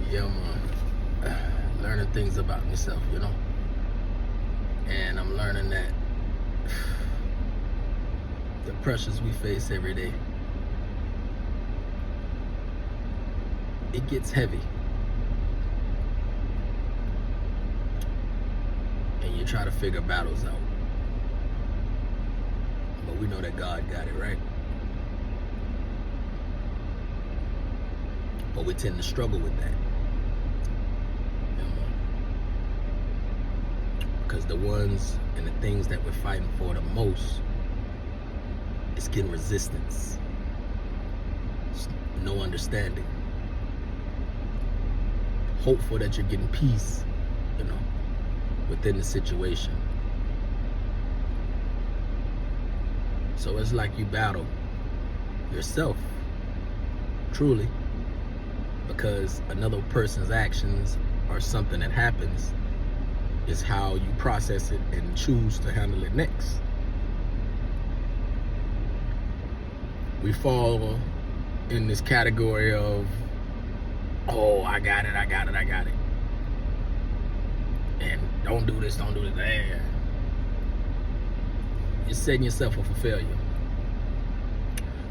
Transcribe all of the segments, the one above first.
Yeah, learning things about myself, and I'm learning that the pressures we face every day, it gets heavy, and you try to figure battles out, but we know that God got it, right? But we tend to struggle with that. Because the ones and the things that we're fighting for the most, it's getting resistance. It's no understanding. Hopeful that you're getting peace, within the situation. So it's like you battle yourself, truly, because another person's actions or something that happens is how you process it and choose to handle it next. We fall in this category of, oh, I got it. And don't do this. And you're setting yourself up for failure.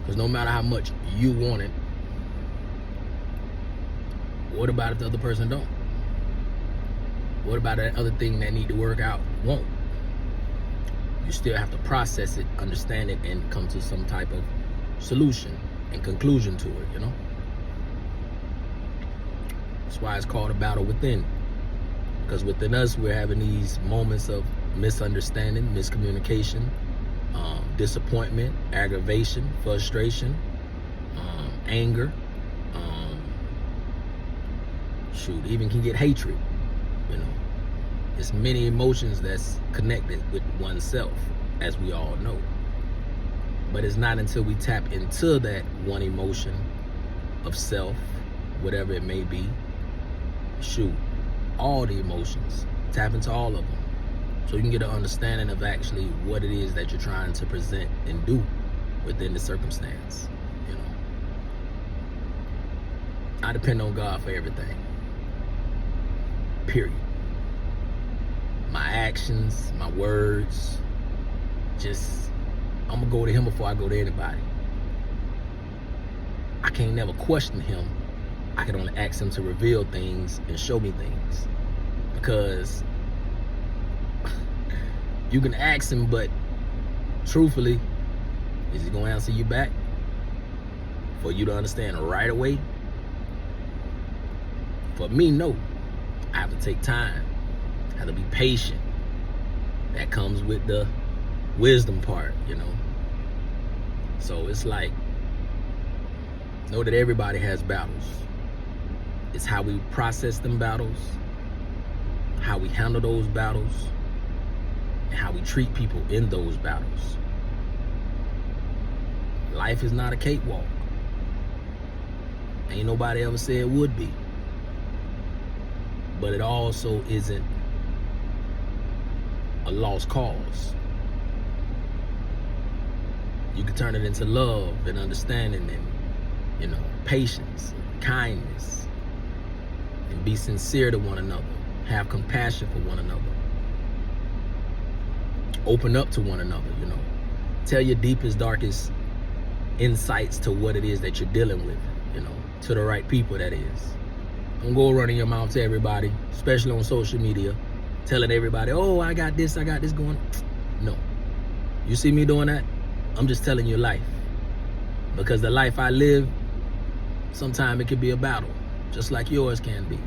Because no matter how much you want it, what about if the other person don't? What about that other thing that need to work out won't? You still have to process it, understand it, and come to some type of solution and conclusion to it, That's why it's called a battle within. Because within us, we're having these moments of misunderstanding, miscommunication, disappointment, aggravation, frustration, anger. Even can get hatred. It's many emotions that's connected with oneself, as we all know. But it's not until we tap into that one emotion of self, whatever it may be, all the emotions, tap into all of them, so you can get an understanding of actually what it is that you're trying to present and do within the circumstance. I depend on God for everything. Period. My actions, my words, I'm gonna go to Him before I go to anybody. I can't never question Him. I can only ask Him to reveal things and show me things. Because you can ask Him, but truthfully, is He gonna answer you back for you to understand right away? For me, no. I have to take time. I have to be patient. That comes with the wisdom part, So it's like, know that everybody has battles. It's how we process them battles, how we handle those battles, and how we treat people in those battles. Life is not a cakewalk. Ain't nobody ever said it would be. But it also isn't a lost cause. You can turn it into love and understanding and, patience, and kindness, and be sincere to one another. Have compassion for one another. Open up to one another, Tell your deepest, darkest insights to what it is that you're dealing with, to the right people, that is. Don't go running your mouth to everybody, especially on social media, telling everybody, oh, I got this going. No. You see me doing that? I'm just telling you life. Because the life I live, sometimes it could be a battle, just like yours can be.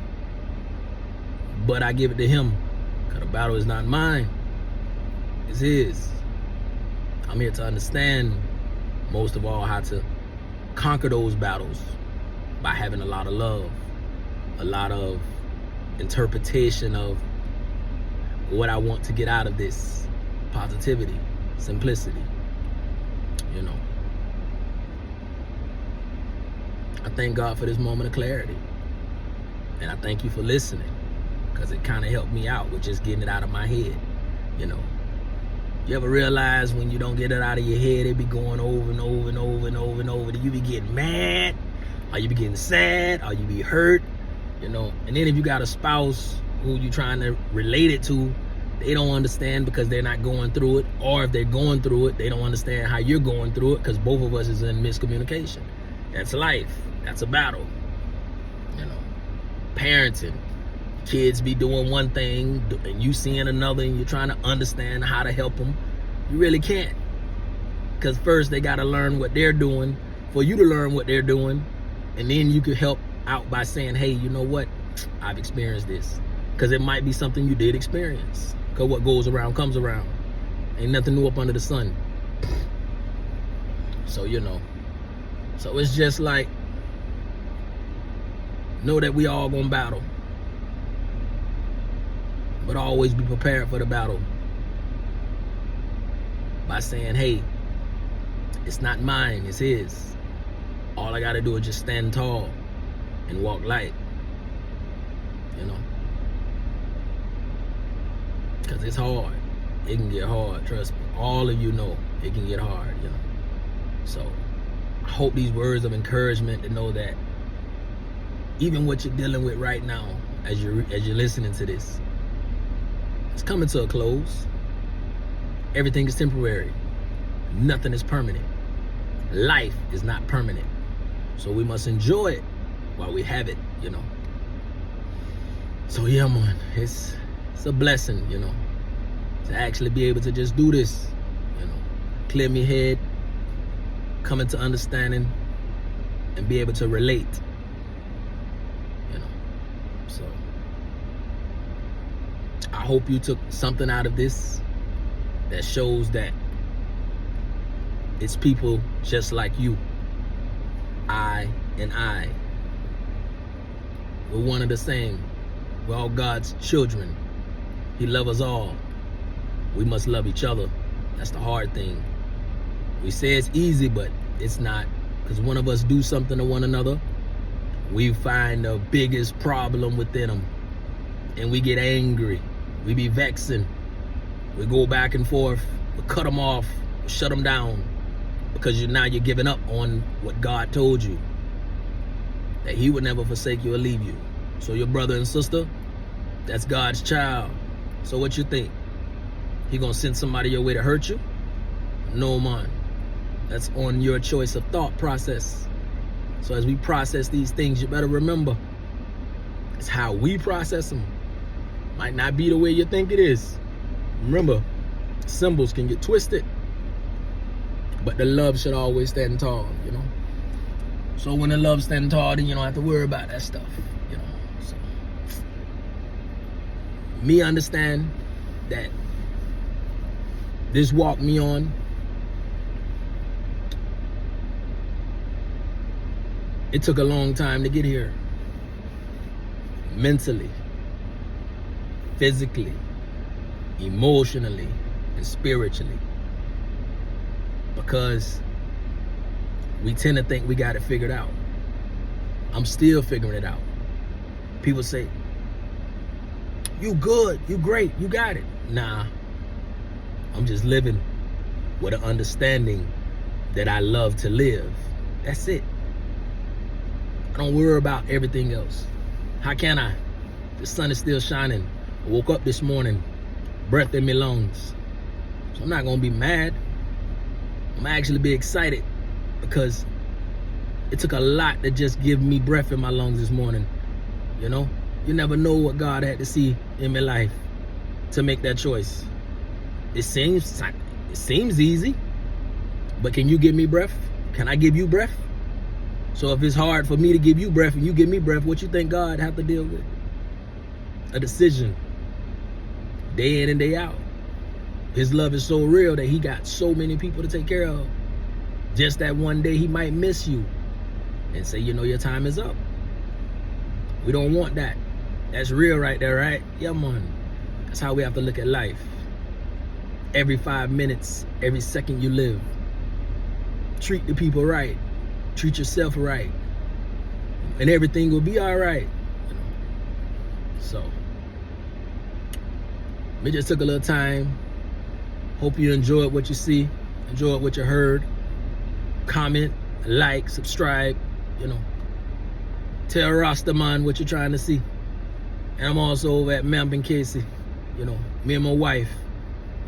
But I give it to Him, because the battle is not mine. It's His. I'm here to understand, most of all, how to conquer those battles by having a lot of love, a lot of interpretation of what I want to get out of this. Positivity, simplicity, I thank God for this moment of clarity. And I thank you for listening, because it kind of helped me out with just getting it out of my head. You ever realize when you don't get it out of your head, it be going over and over and over and over and over? You be getting mad, or you be getting sad, or you be hurt, you know. And then if you got a spouse who you trying to relate it to, they don't understand because they're not going through it, or if they're going through it, they don't understand how you're going through it, because both of us is in miscommunication. That's life. That's a battle. You know, parenting, kids be doing one thing and you seeing another, and you're trying to understand how to help them. You really can't, because first they got to learn what they're doing for you to learn what they're doing, and then you could help out by saying, hey, you know what, I've experienced this, because it might be something you did experience, because what goes around comes around. Ain't nothing new up under the sun. So, you know, so it's just like, know that we all gonna battle, but always be prepared for the battle by saying, hey, it's not mine, it's his. All I gotta do is just stand tall and walk light, you know, because it's hard. It can get hard, trust me. All of you know it can get hard, you know. So I hope these words of encouragement to know that even what you're dealing with right now, as you're listening to this, it's coming to a close. Everything is temporary. Nothing is permanent. Life is not permanent. So we must enjoy it while we have it, you know. So yeah, man, it's a blessing, you know, to actually be able to just do this, you know, clear my head, come into understanding, and be able to relate, you know. So I hope you took something out of this that shows that it's people just like you, I and I. We're one and the same. We're all God's children. He loves us all. We must love each other. That's the hard thing. We say it's easy, but it's not. Because one of us do something to one another, we find the biggest problem within them. And we get angry. We be vexing. We go back and forth. We cut them off. We shut them down. Because now you're giving up on what God told you, that he would never forsake you or leave you. So your brother and sister, that's God's child. So what you think? He gonna send somebody your way to hurt you? No, man. That's on your choice of thought process. So as we process these things, you better remember, it's how we process them. Might not be the way you think it is. Remember, symbols can get twisted, but the love should always stand tall, you know. So when the love stands tall, then you don't have to worry about that stuff, you know. So me understand that this walk me on, it took a long time to get here. Mentally, physically, emotionally, and spiritually. Because we tend to think we got it figured out. I'm still figuring it out. People say, you good, you great, you got it. Nah, I'm just living with an understanding that I love to live. That's it. I don't worry about everything else. How can I? The sun is still shining. I woke up this morning, breath in my lungs. So I'm not gonna be mad. I'm actually be excited, because it took a lot to just give me breath in my lungs this morning. You know, you never know what God had to see in my life to make that choice. It seems easy, but can you give me breath? Can I give you breath? So if it's hard for me to give you breath and you give me breath, what you think God have to deal with? A decision, day in and day out. His love is so real that he got so many people to take care of. Just that one day he might miss you and say, you know, your time is up. We don't want that. That's real right there, right? Yeah, man. That's how we have to look at life. Every 5 minutes, every second you live, treat the people right. Treat yourself right. And everything will be all right. So, we just took a little time. Hope you enjoyed what you see, enjoyed what you heard. Comment, like, subscribe, you know. Tell Rastaman what you're trying to see. And I'm also over at Mampin Casey. You know, me and my wife.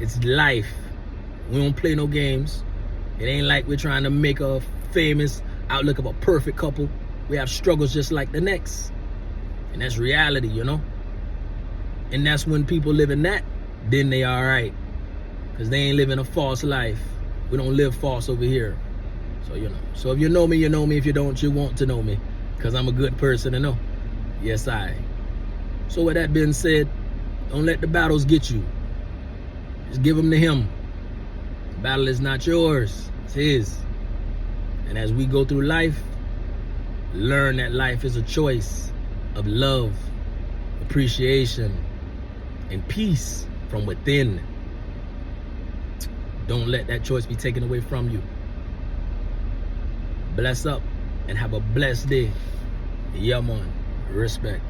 It's life. We don't play no games. It ain't like we're trying to make a famous outlook of a perfect couple. We have struggles just like the next. And that's reality, you know? And that's when people live in that, then they all right. Because they ain't living a false life. We don't live false over here. So, you know. So if you know me, you know me. If you don't, you want to know me. Because I'm a good person to know. Yes, I. So with that being said, don't let the battles get you. Just give them to him. The battle is not yours. It's his. And as we go through life, learn that life is a choice of love, appreciation, and peace from within. Don't let that choice be taken away from you. Bless up and have a blessed day. Yeah, man. Respect.